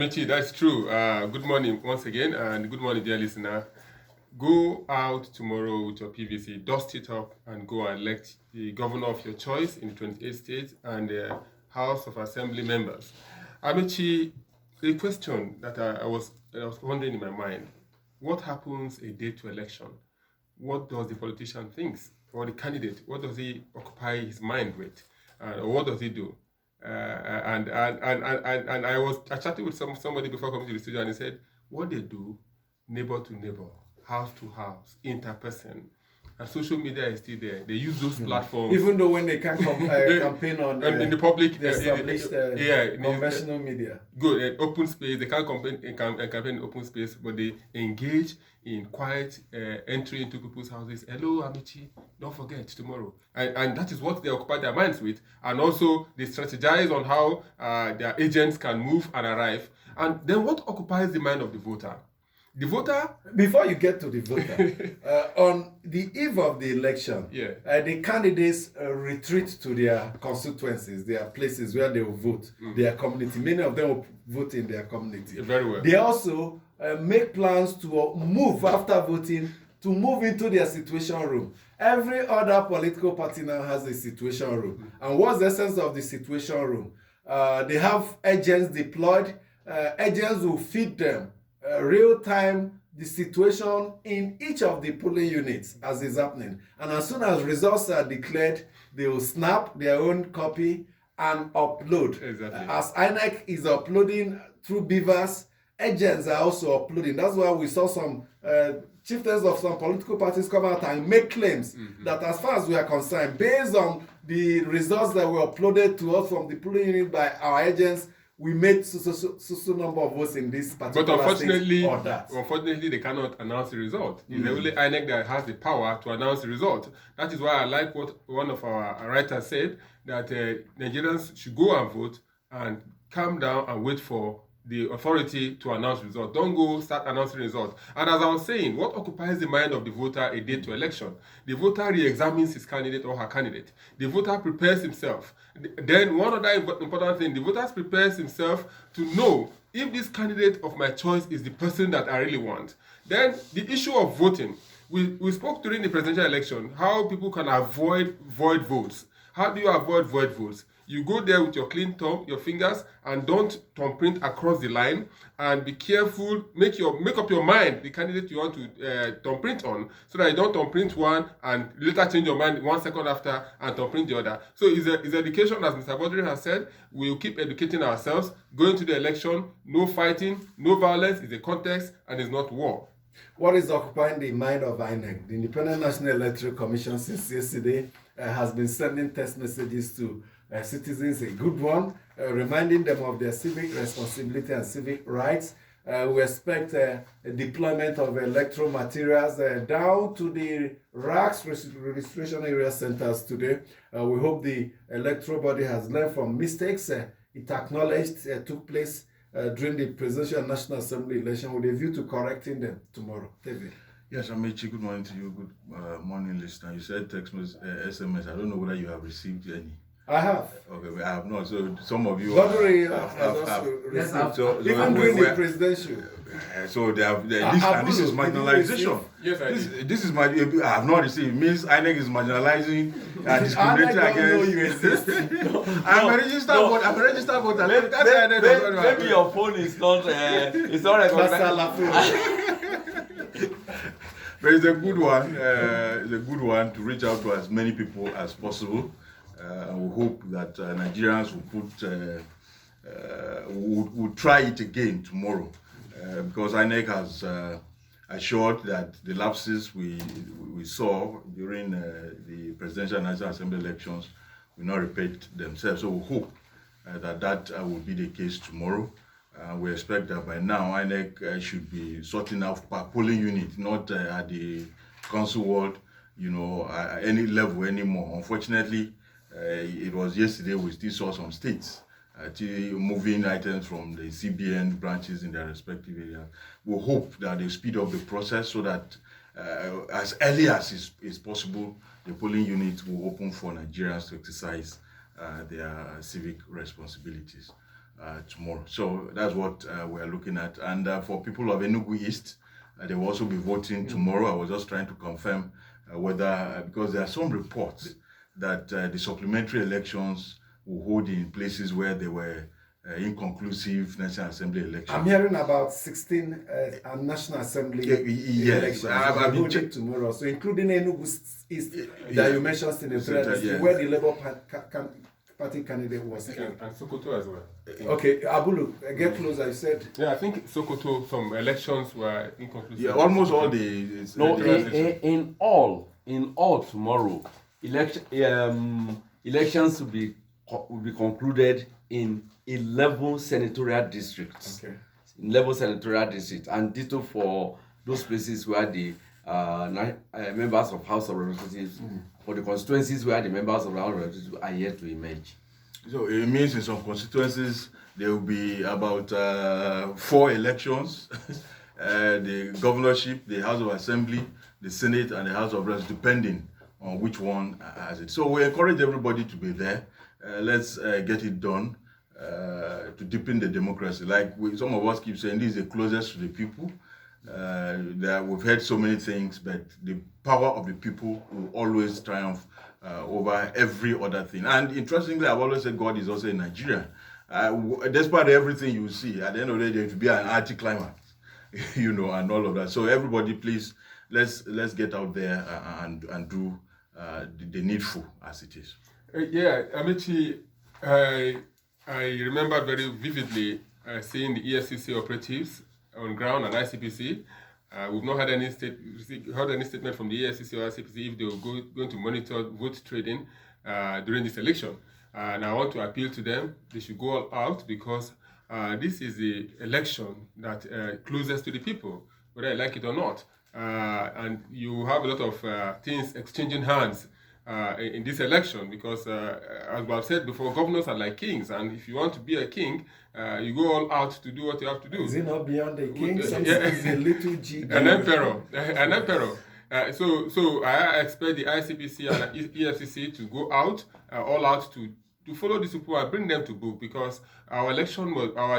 Michi, that's true. Good morning once again, and good morning, dear listener. Go out tomorrow with your PVC, dust it up, and go and elect the governor of your choice in the 28 states and the House of Assembly members. Amici, a question that I was wondering in my mind: what happens a day to election? What does the politician think, or the candidate? What does he occupy his mind with, or what does he do? And I chatted with somebody before coming to the studio, and he said what they do, neighbor to neighbor, house to house, interperson, and social media is still there. They use those platforms, even though when they can't campaign on in the public, the established conventional media. Good, open space. They can't campaign in open space, but they engage in quiet entry into people's houses. Hello, Amici, don't forget tomorrow. And that is what they occupy their minds with. And also, they strategize on how their agents can move and arrive. And then what occupies the mind of the voter? The voter... Before you get to the voter, on the eve of the election, the candidates retreat to their constituencies, their places where they will vote, their community. Many of them will vote in their community. Very well. They also make plans to move after voting, to move into their situation room. Every other political party now has a situation room. And what's the essence of the situation room? They have agents deployed. Agents will feed them real-time the situation in each of the polling units as is happening. And as soon as results are declared, they will snap their own copy and upload. Exactly. As INEC is uploading through Beavers, agents are also uploading. That's why we saw some chieftains of some political parties come out and make claims that as far as we are concerned, based on the results that were uploaded to us from the polling unit by our agents, we made so number of votes in this particular state or that. Unfortunately, they cannot announce the result. It's the only INEC that has the power to announce the result. That is why I like what one of our writers said, that Nigerians should go and vote and calm down and wait for the authority to announce results. Don't go start announcing results. And as I was saying, what occupies the mind of the voter a day to election? The voter re-examines his candidate or her candidate. The voter prepares himself. Then one other important thing, the voter prepares himself to know if this candidate of my choice is the person that I really want. Then the issue of voting. We spoke during the presidential election how people can avoid void votes. How do you avoid void votes? You go there with your clean thumb, your fingers, and don't thumbprint across the line. And be careful. Make up your mind the candidate you want to thumbprint on, so that you don't thumbprint one and later change your mind 1 second after and thumbprint the other. So it's education, as Mr. Bodri has said. We'll keep educating ourselves. Going to the election, no fighting, no violence. It's a context and it's not war. What is occupying the mind of INEC? The Independent National Electoral Commission since yesterday has been sending text messages to citizens, a good one, reminding them of their civic responsibility and civic rights. We expect a deployment of electoral materials down to the RACS registration area centers today. We hope the electoral body has learned from mistakes it acknowledged took place during the presidential and National Assembly election, with a view to correcting them tomorrow. David. Yes, Amici, good morning to you. Good morning, listener. You said text message, SMS. I don't know whether you have received any. I have. Okay, but I have not. So some of you have also received. So even during the presidential. So they have. And this is marginalization. Yes, I did. This is my. I have not received. It means INEC is marginalizing and discriminating against. I'm a registered voter. I'm a registered voter. Maybe your phone is not. It's not recognized. But it's a good one. It's a good one to reach out to as many people as possible. We hope that Nigerians will try it again tomorrow, because INEC has assured that the lapses we saw during the presidential and national assembly elections will not repeat themselves. So we hope that will be the case tomorrow. We expect that by now INEC should be sorting out per polling unit, not at the council ward, at any level anymore. Unfortunately, it was yesterday we still saw some states moving items from the CBN branches in their respective areas. We hope that they speed up the process so that as early as is possible, the polling units will open for Nigerians to exercise their civic responsibilities. tomorrow. So that's what we are looking at. And for people of Enugu East, they will also be voting tomorrow. I was just trying to confirm whether, because there are some reports that the supplementary elections will hold in places where they were inconclusive National Assembly elections. I'm hearing about 16 National Assembly yes, elections. I've been holding tomorrow, so including Enugu East that you mentioned in the thread, where the Labour Party candidate was. And Sokoto as well. Okay, Abulu, get closer. You said. Yeah, I think Sokoto, some elections were inconclusive. Yeah, almost all the. No, in all tomorrow, elections will be concluded in 11 senatorial districts. Okay. 11 senatorial districts, and ditto for those places where the members of House of Representatives, for the constituencies where the members of the House of Representatives are yet to emerge. So it means in some constituencies there will be about 4 elections: the governorship, the House of Assembly, the Senate, and the House of Reps, depending on which one has it. So we encourage everybody to be there. Let's get it done to deepen the democracy. Like some of us keep saying, this is the closest to the people. We've heard so many things, but the power of the people will always triumph over every other thing. And interestingly, I've always said God is also in Nigeria. Despite everything you see, at the end of the day, there will be an anticlimax, and all of that. So everybody, please, let's get out there and do the needful as it is. Yeah, Amici, I remember very vividly seeing the EFCC operatives on ground and ICPC. We've not had any statement from the EFCC or ICPC if they were going to monitor vote trading during this election. And I want to appeal to them. They should go all out, because this is the election that closest to the people, whether I like it or not. And you have a lot of things exchanging hands in this election, because as I've said before, governors are like kings, and if you want to be a king, you go all out to do what you have to do. Is it not beyond the king? Sometimes a little G. An emperor. So I expect the ICPC and EFCC to go out, all out to follow these people and bring them to book, because our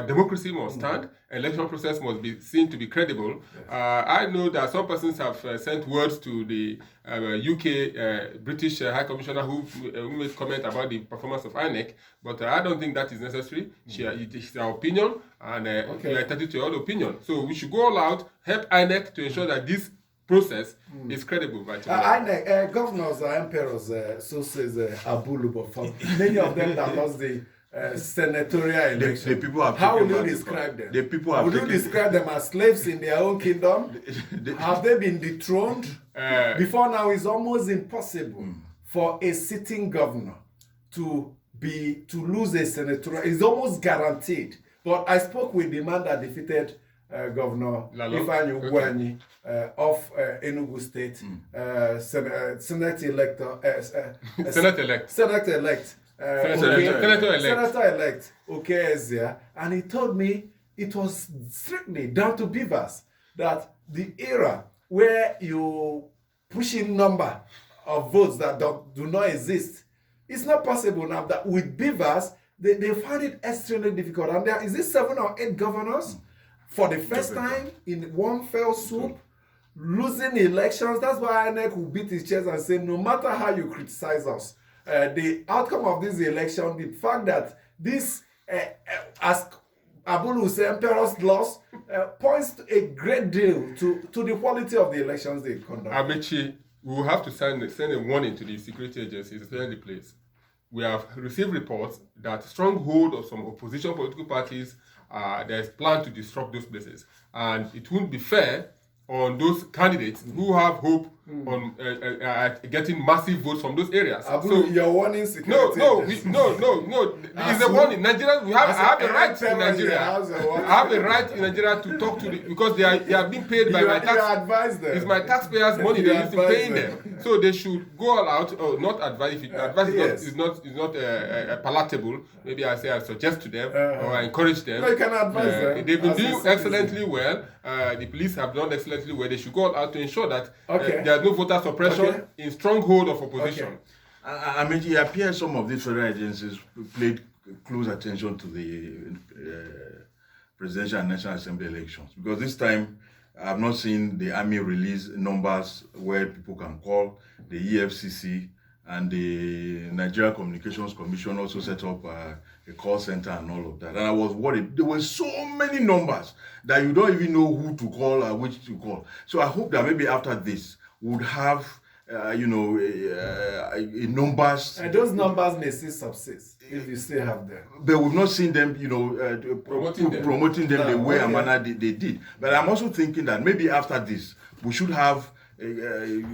democracy must stand. Election process must be seen to be credible. Yes. I know that some persons have sent words to the UK British High Commissioner who made comment about the performance of INEC, but I don't think that is necessary. It's our opinion, and we are entitled to your opinion. So we should go all out, help INEC to ensure that this process is credible. INEC, governors are emperors, so says Abulu, but for many of them that lost the senatorial election. The people have How would you describe them? The people have would you describe them as slaves in their own kingdom? Have they been dethroned? Before now, it's almost impossible for a sitting governor to lose a senatorial. It's almost guaranteed. But I spoke with the man that defeated Governor Ifeanyi Ugwuanyi of Enugu State, Senate elect Okezie, and he told me it was strictly down to beavers, that the era where you pushing number of votes that do not exist, it's not possible now. That with beavers, they found it extremely difficult, and there is this 7 or 8 governors for the first time in one fell swoop, losing elections. That's why INEC will beat his chest and say, no matter how you criticize us, the outcome of this election, the fact that this, as Abulu said, emperor's loss, points to a great deal to the quality of the elections they conduct. Amici, we will have to send a warning to the security agencies, especially the police. We have received reports that stronghold of some opposition political parties, there is plan to disrupt those places, and it won't be fair on those candidates who have hope on getting massive votes from those areas. So you're warning security. No. It's a warning. Nigeria, I have a right in Nigeria. I have a right in Nigeria to talk to because they are being paid by my tax. It's my taxpayers' money. They're used to paying them. So they should go all out. Or not advise. If advice is not palatable, maybe I suggest to them or I encourage them. No, you can advise them. They've been doing excellently well. The police have done excellently well. They should go all out to ensure that there is no voter suppression in stronghold of opposition. I mean, it appears some of these federal agencies played close attention to the presidential and national assembly elections, because this time I've not seen the army release numbers where people can call. The EFCC and the Nigeria Communications Commission also set up a call center and all of that. And I was worried. There were so many numbers that you don't even know who to call or which to call. So I hope that maybe after this, we would have, numbers. And those numbers may still subsist if you still have them. But we've not seen them, promoting them the way and manner they did. But I'm also thinking that maybe after this, we should have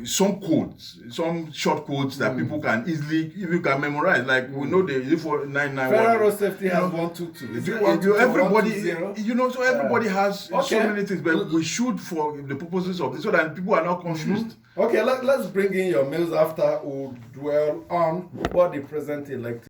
some codes, some short codes that people can easily, memorize. Like we know the 4991. Federal Road Safety has 122. Everybody, so everybody has so many things. But we should, for the purposes of this, so that people are not confused. Okay, let's bring in your mails after we dwell on what the present elect